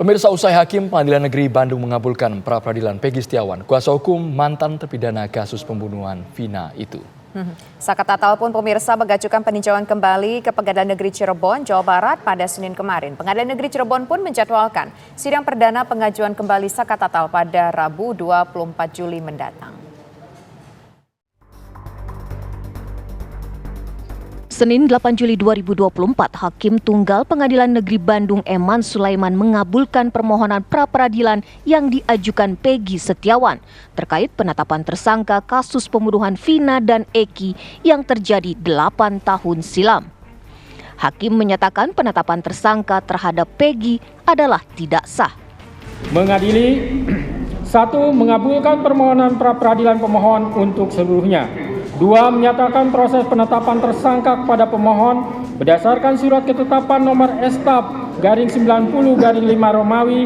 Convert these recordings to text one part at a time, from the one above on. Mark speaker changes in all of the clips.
Speaker 1: Pemirsa, usai Hakim Pengadilan Negeri Bandung mengabulkan pra-peradilan Peggy Setiawan, kuasa hukum mantan terpidana kasus pembunuhan Vina itu.
Speaker 2: Saka Tatal pun pemirsa mengajukan peninjauan kembali ke Pengadilan Negeri Cirebon, Jawa Barat pada Senin kemarin. Pengadilan Negeri Cirebon pun menjadwalkan sidang perdana pengajuan kembali Saka Tatal pada Rabu 24 Juli mendatang.
Speaker 3: Senin 8 Juli 2024, Hakim Tunggal Pengadilan Negeri Bandung Eman Sulaiman mengabulkan permohonan pra-peradilan yang diajukan Peggy Setiawan terkait penetapan tersangka kasus pembunuhan Vina dan Eki yang terjadi 8 tahun silam. Hakim menyatakan penetapan tersangka terhadap Peggy adalah tidak sah.
Speaker 4: Mengadili 1. Mengabulkan permohonan pra-peradilan pemohon untuk seluruhnya. 2. Menyatakan proses penetapan tersangka kepada pemohon berdasarkan surat ketetapan nomor S/90/5 Romawi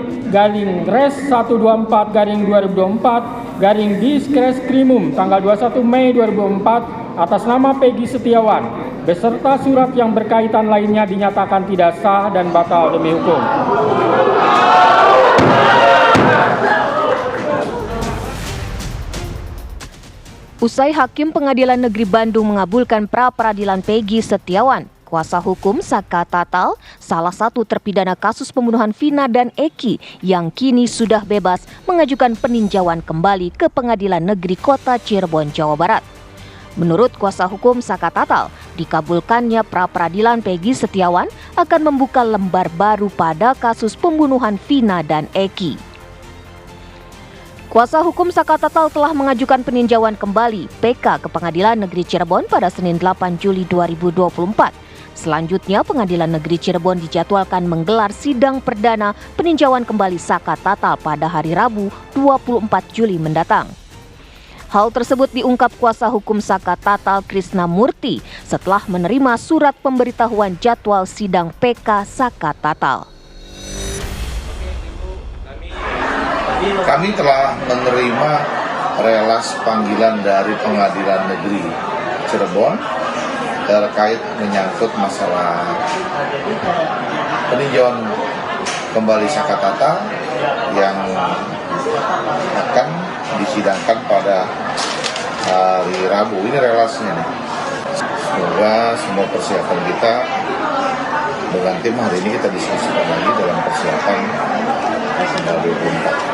Speaker 4: /Res 124/2024 Diskreskrimum tanggal 21 Mei 2004 atas nama Peggy Setiawan beserta surat yang berkaitan lainnya dinyatakan tidak sah dan batal demi hukum.
Speaker 3: Usai Hakim Pengadilan Negeri Bandung mengabulkan pra-peradilan Peggy Setiawan, kuasa hukum Saka Tatal, salah satu terpidana kasus pembunuhan Vina dan Eki yang kini sudah bebas, mengajukan peninjauan kembali ke Pengadilan Negeri Kota Cirebon, Jawa Barat. Menurut kuasa hukum Saka Tatal, dikabulkannya pra-peradilan Peggy Setiawan akan membuka lembar baru pada kasus pembunuhan Vina dan Eki. Kuasa hukum Saka Tatal telah mengajukan peninjauan kembali PK ke Pengadilan Negeri Cirebon pada Senin 8 Juli 2024. Selanjutnya, Pengadilan Negeri Cirebon dijadwalkan menggelar sidang perdana peninjauan kembali Saka Tatal pada hari Rabu 24 Juli mendatang. Hal tersebut diungkap kuasa hukum Saka Tatal Krisna Murti setelah menerima surat pemberitahuan jadwal sidang PK Saka Tatal.
Speaker 5: Kami telah menerima relas panggilan dari Pengadilan Negeri Cirebon terkait menyangkut masalah peninjauan kembali Saka Tatal yang akan disidangkan pada hari Rabu. Ini relasnya nih. Semoga semua persiapan kita dengan tim hari ini kita diskusikan lagi dalam persiapan 2024.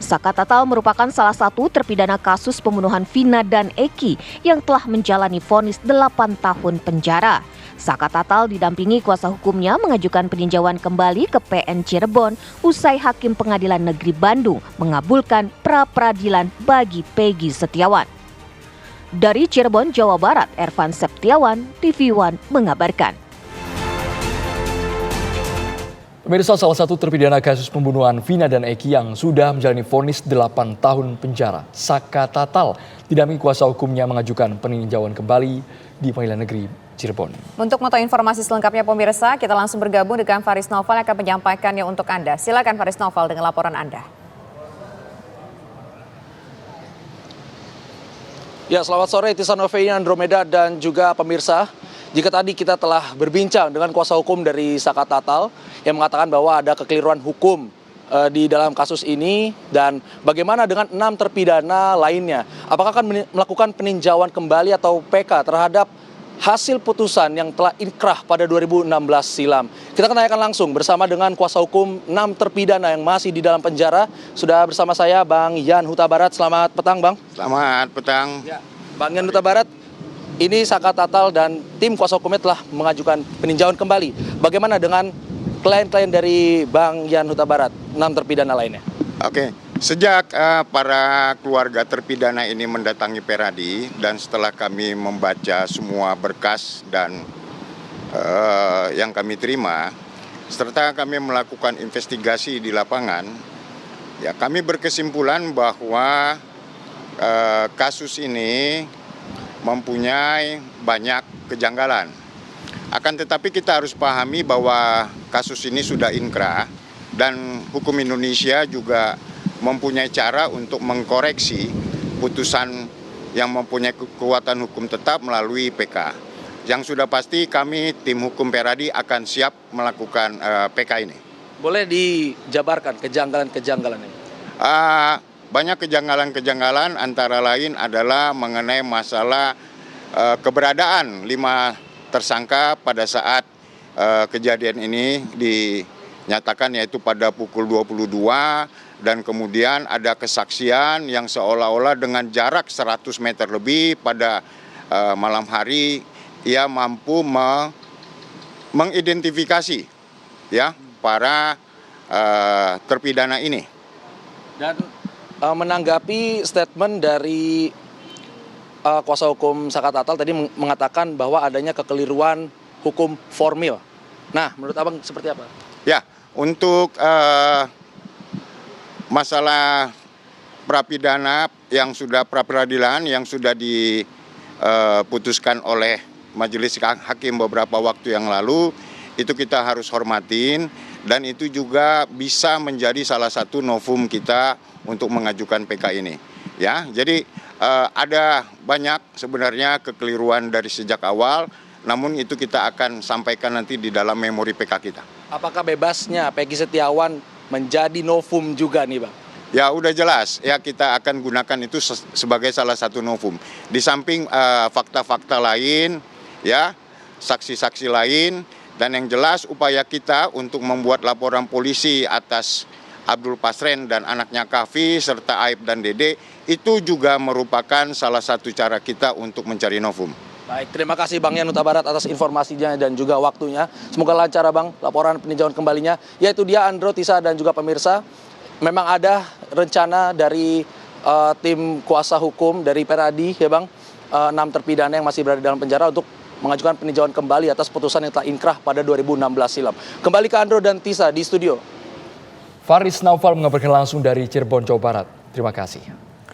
Speaker 3: Saka Tatal merupakan salah satu terpidana kasus pembunuhan Vina dan Eki yang telah menjalani vonis 8 tahun penjara. Saka Tatal didampingi kuasa hukumnya mengajukan peninjauan kembali ke PN Cirebon usai Hakim Pengadilan Negeri Bandung mengabulkan pra-peradilan bagi Peggy Setiawan. Dari Cirebon, Jawa Barat, Ervan Septiawan, TV One mengabarkan.
Speaker 1: Pemirsa, salah satu terpidana kasus pembunuhan Vina dan Eki yang sudah menjalani vonis 8 tahun penjara, Saka Tatal, didampingi kuasa hukumnya mengajukan peninjauan kembali di Pengadilan Negeri Cirebon.
Speaker 2: Untuk mengetahui informasi selengkapnya pemirsa, kita langsung bergabung dengan Faris Noval yang akan menyampaikannya untuk Anda. Silakan Faris Noval dengan laporan Anda.
Speaker 6: Ya, selamat sore Tisa Noveni, Andromeda dan juga pemirsa. Jika tadi kita telah berbincang dengan kuasa hukum dari Saka Tatal yang mengatakan bahwa ada kekeliruan hukum di dalam kasus ini dan bagaimana dengan 6 terpidana lainnya. Apakah akan melakukan peninjauan kembali atau PK terhadap hasil putusan yang telah inkrah pada 2016 silam. Kita akan tanyakan langsung bersama dengan kuasa hukum 6 terpidana yang masih di dalam penjara. Sudah bersama saya Bang Yan Huta Barat. Selamat petang, Bang.
Speaker 7: Selamat petang.
Speaker 6: Ya, Bang Yan Huta Barat, ini Saka Tatal dan tim kuasa hukumnya telah mengajukan peninjauan kembali. Bagaimana dengan klien-klien dari Bang Yan Huta Barat, 6 terpidana lainnya?
Speaker 7: Oke, sejak para keluarga terpidana ini mendatangi Peradi dan setelah kami membaca semua berkas dan yang kami terima, serta kami melakukan investigasi di lapangan, ya kami berkesimpulan bahwa kasus ini mempunyai banyak kejanggalan. Akan tetapi kita harus pahami bahwa kasus ini sudah inkrah dan hukum Indonesia juga mempunyai cara untuk mengkoreksi putusan yang mempunyai kekuatan hukum tetap melalui PK. Yang sudah pasti kami tim hukum Peradi akan siap melakukan PK ini.
Speaker 6: Boleh dijabarkan kejanggalan-kejanggalan ini?
Speaker 7: Banyak kejanggalan-kejanggalan, antara lain adalah mengenai masalah keberadaan 5 tersangka pada saat kejadian ini dinyatakan, yaitu pada pukul 22, dan kemudian ada kesaksian yang seolah-olah dengan jarak 100 meter lebih pada malam hari ia mampu mengidentifikasi ya para terpidana ini.
Speaker 6: Dan menanggapi statement dari kuasa hukum Saka Tatal tadi mengatakan bahwa adanya kekeliruan hukum formil. Nah, menurut Abang seperti apa?
Speaker 7: Ya, untuk masalah pra-pidana yang sudah pra-peradilan yang sudah diputuskan oleh Majelis Hakim beberapa waktu yang lalu, itu kita harus hormatin, dan itu juga bisa menjadi salah satu novum kita untuk mengajukan PK ini. Ya, jadi ada banyak sebenarnya kekeliruan dari sejak awal, namun itu kita akan sampaikan nanti di dalam memori PK kita.
Speaker 6: Apakah bebasnya Peggy Setiawan menjadi novum juga nih, Bang?
Speaker 7: Ya, udah jelas ya, kita akan gunakan itu sebagai salah satu novum. Di samping fakta-fakta lain, ya, saksi-saksi lain, dan yang jelas upaya kita untuk membuat laporan polisi atas Abdul Pasren dan anaknya Kavi serta Aib dan Dede itu juga merupakan salah satu cara kita untuk mencari novum.
Speaker 6: Baik, terima kasih Bang Yan Huta Barat atas informasinya dan juga waktunya. Semoga lancar Bang laporan peninjauan kembalinya. Yaitu dia Andro, Tisa dan juga pemirsa. Memang ada rencana dari tim kuasa hukum dari Peradi ya Bang, 6 terpidana yang masih berada dalam penjara untuk mengajukan peninjauan kembali atas putusan yang telah inkrah pada 2016 silam. Kembali ke Andro dan Tisa di studio.
Speaker 1: Faris Naufal mengabarkan langsung dari Cirebon, Jawa Barat. Terima kasih.